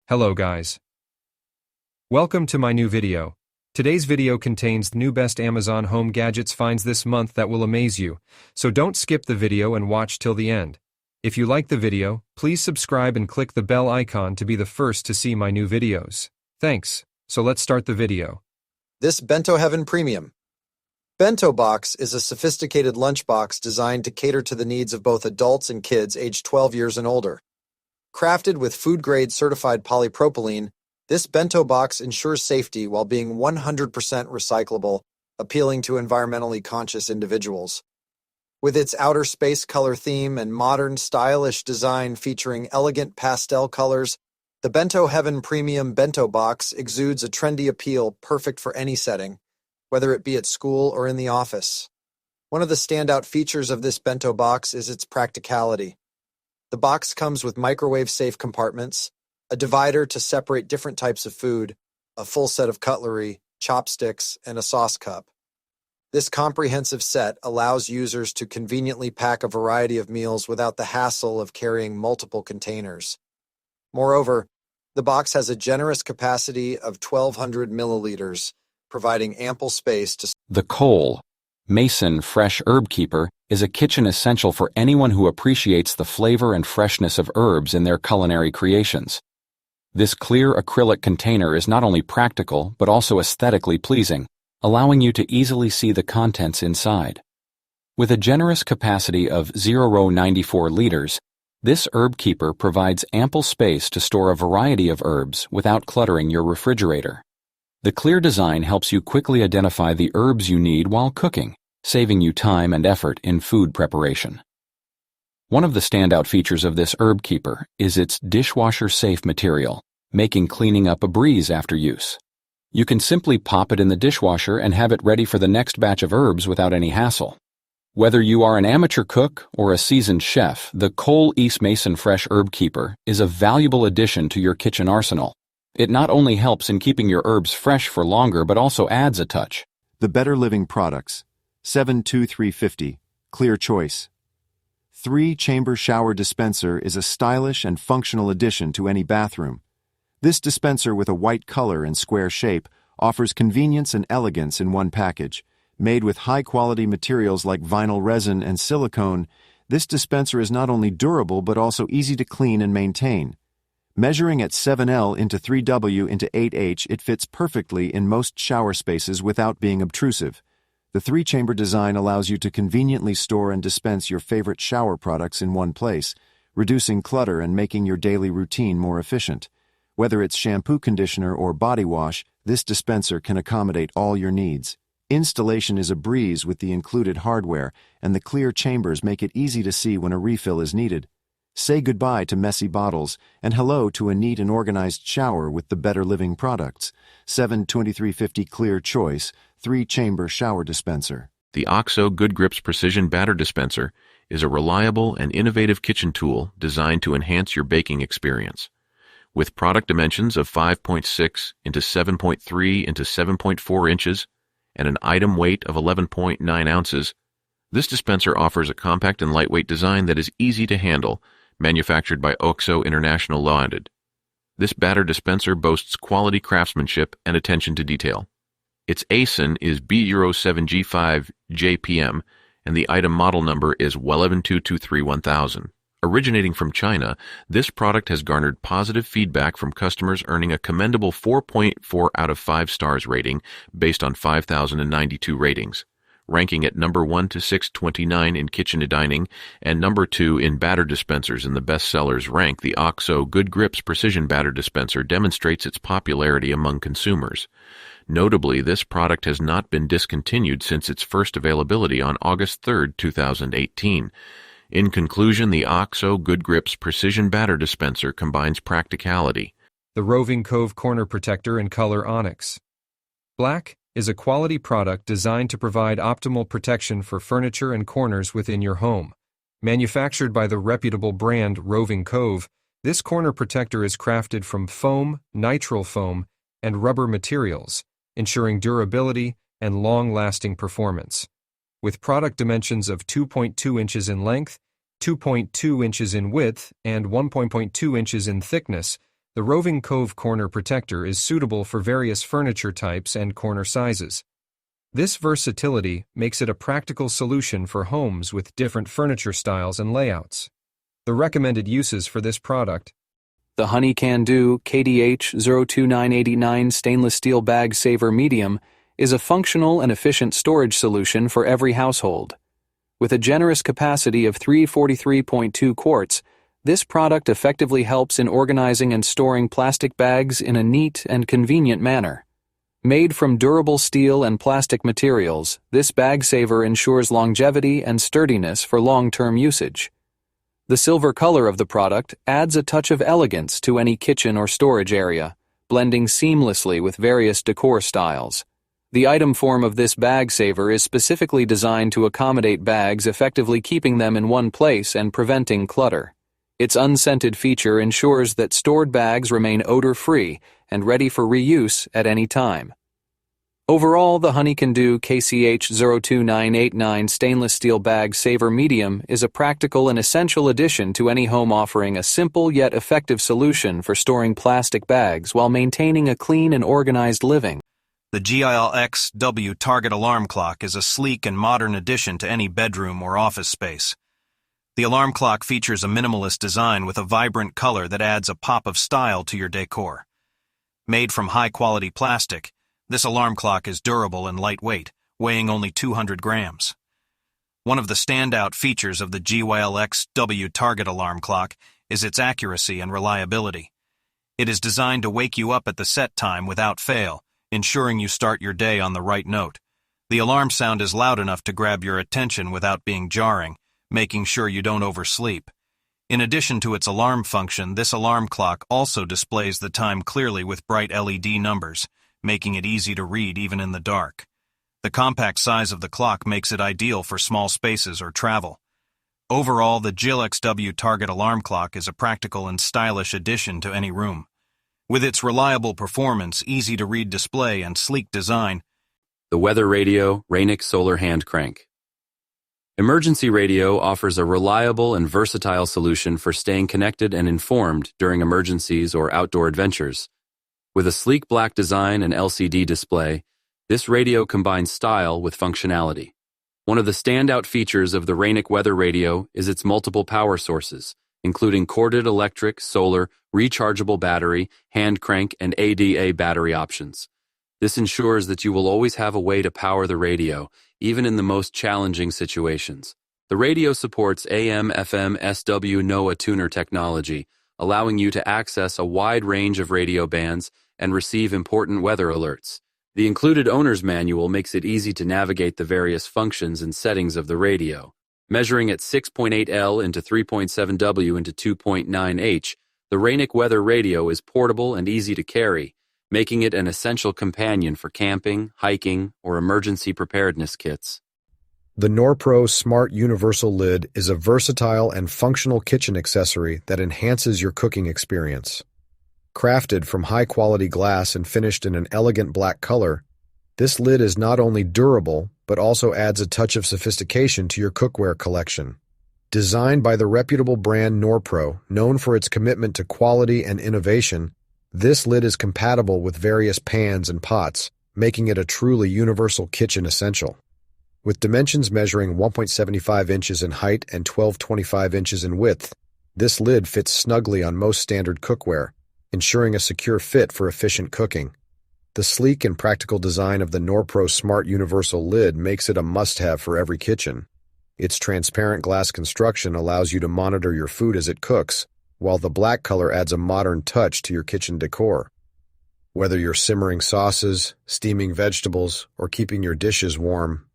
Hello guys. Welcome to my new video. Today's video contains the new best Amazon home gadgets finds this month that will amaze you, so don't skip the video and watch till the end. If you like the video, please subscribe and click the bell icon to be the first to see my new videos. Thanks, so let's start the video. This Bento Heaven Premium. Bento Box is a sophisticated lunchbox designed to cater to the needs of both adults and kids aged 12 years and older. Crafted with food-grade certified polypropylene, this bento box ensures safety while being 100% recyclable, appealing to environmentally conscious individuals. With its outer space color theme and modern, stylish design featuring elegant pastel colors, the Bento Heaven Premium Bento Box exudes a trendy appeal perfect for any setting, whether it be at school or in the office. One of the standout features of this bento box is its practicality. The box comes with microwave-safe compartments, a divider to separate different types of food, a full set of cutlery, chopsticks, and a sauce cup. This comprehensive set allows users to conveniently pack a variety of meals without the hassle of carrying multiple containers. Moreover, the box has a generous capacity of 1,200 milliliters, providing ample space to... The Cole Mason Fresh Herb Keeper is a kitchen essential for anyone who appreciates the flavor and freshness of herbs in their culinary creations. This clear acrylic container is not only practical but also aesthetically pleasing, allowing you to easily see the contents inside. With a generous capacity of 0.94 liters, this herb keeper provides ample space to store a variety of herbs without cluttering your refrigerator. The clear design helps you quickly identify the herbs you need while cooking, saving you time and effort in food preparation. One of the standout features of this herb keeper is its dishwasher-safe material, making cleaning up a breeze after use. You can simply pop it in the dishwasher and have it ready for the next batch of herbs without any hassle. Whether you are an amateur cook or a seasoned chef, the Cole East Mason Fresh Herb Keeper is a valuable addition to your kitchen arsenal. It not only helps in keeping your herbs fresh for longer, but also adds a touch. The Better Living Products 72350 Clear Choice 3-chamber shower dispenser is a stylish and functional addition to any bathroom. This dispenser with a white color and square shape offers convenience and elegance in one package. Made with high-quality materials like vinyl resin and silicone, this dispenser is not only durable but also easy to clean and maintain. Measuring at 7L into 3W into 8H, it fits perfectly in most shower spaces without being obtrusive. The 3-chamber design allows you to conveniently store and dispense your favorite shower products in one place, reducing clutter and making your daily routine more efficient. Whether it's shampoo, conditioner, or body wash, this dispenser can accommodate all your needs. Installation is a breeze with the included hardware, and the clear chambers make it easy to see when a refill is needed. Say goodbye to messy bottles and hello to a neat and organized shower with the Better Living Products 72350 Clear Choice 3-chamber shower dispenser. The OXO Good Grips Precision Batter Dispenser is a reliable and innovative kitchen tool designed to enhance your baking experience. With product dimensions of 5.6 into 7.3 into 7.4 inches and an item weight of 11.9 ounces, this dispenser offers a compact and lightweight design that is easy to handle, manufactured by OXO International Limited. This batter dispenser boasts quality craftsmanship and attention to detail. Its ASIN is B07G5JPM, and the item model number is 112231000. Originating from China, this product has garnered positive feedback from customers, earning a commendable 4.4 out of 5 stars rating based on 5,092 ratings, ranking at number 1 to 629 in kitchen and dining and number 2 in batter dispensers in the bestsellers rank. The OXO Good Grips Precision Batter Dispenser demonstrates its popularity among consumers. Notably, this product has not been discontinued since its first availability on August 3, 2018. In conclusion, the OXO Good Grips Precision Batter Dispenser combines practicality. The Roving Cove Corner Protector in color Onyx Black is a quality product designed to provide optimal protection for furniture and corners within your home. Manufactured by the reputable brand Roving Cove, this corner protector is crafted from foam, nitrile foam, and rubber materials, ensuring durability and long-lasting performance. With product dimensions of 2.2 inches in length, 2.2 inches in width, and 1.2 inches in thickness, The roving cove corner protector is suitable for various furniture types and corner sizes. This versatility makes it a practical solution for homes with different furniture styles and layouts. The recommended uses for this product: the Honey Can Do KDH 02989 stainless steel bag saver medium is a functional and efficient storage solution for every household. With a generous capacity of 343.2 quarts, this product effectively helps in organizing and storing plastic bags in a neat and convenient manner. Made from durable steel and plastic materials, this bag saver ensures longevity and sturdiness for long-term usage. The silver color of the product adds a touch of elegance to any kitchen or storage area, blending seamlessly with various decor styles. The item form of this bag saver is specifically designed to accommodate bags, effectively keeping them in one place and preventing clutter. Its unscented feature ensures that stored bags remain odor-free and ready for reuse at any time. Overall, the Honey Can Do KCH 02989 stainless steel bag saver medium is a practical and essential addition to any home, offering a simple yet effective solution for storing plastic bags while maintaining a clean and organized living. The GILXW Target Alarm Clock is a sleek and modern addition to any bedroom or office space. The alarm clock features a minimalist design with a vibrant color that adds a pop of style to your decor. Made from high-quality plastic, this alarm clock is durable and lightweight, weighing only 200 grams. One of the standout features of the GILXW Target Alarm Clock is its accuracy and reliability. It is designed to wake you up at the set time without fail, ensuring you start your day on the right note. The alarm sound is loud enough to grab your attention without being jarring, making sure you don't oversleep. In addition to its alarm function, this alarm clock also displays the time clearly with bright LED numbers, making it easy to read even in the dark. The compact size of the clock makes it ideal for small spaces or travel. Overall, the GILXW Target Alarm Clock is a practical and stylish addition to any room. With its reliable performance, easy-to-read display, and sleek design, The Weather Radio Rainic Solar Hand Crank. Emergency radio offers a reliable and versatile solution for staying connected and informed during emergencies or outdoor adventures. With a sleek black design and LCD display, this radio combines style with functionality. One of the standout features of the Rainic Weather Radio is its multiple power sources, including corded electric, solar, rechargeable battery, hand crank, and ADA battery options. This ensures that you will always have a way to power the radio, even in the most challenging situations. The radio supports AM, FM, SW, NOAA tuner technology, allowing you to access a wide range of radio bands and receive important weather alerts. The included owner's manual makes it easy to navigate the various functions and settings of the radio. Measuring at 6.8 L into 3.7 W into 2.9 H, the Rainic Weather Radio is portable and easy to carry, making it an essential companion for camping, hiking, or emergency preparedness kits. The Norpro Smart Universal Lid is a versatile and functional kitchen accessory that enhances your cooking experience. Crafted from high-quality glass and finished in an elegant black color, this lid is not only durable, but also adds a touch of sophistication to your cookware collection. Designed by the reputable brand Norpro, known for its commitment to quality and innovation, this lid is compatible with various pans and pots, making it a truly universal kitchen essential. With dimensions measuring 1.75 inches in height and 12.25 inches in width, this lid fits snugly on most standard cookware, ensuring a secure fit for efficient cooking. The sleek and practical design of the Norpro Smart Universal Lid makes it a must-have for every kitchen. Its transparent glass construction allows you to monitor your food as it cooks, while the black color adds a modern touch to your kitchen decor. Whether you're simmering sauces, steaming vegetables, or keeping your dishes warm,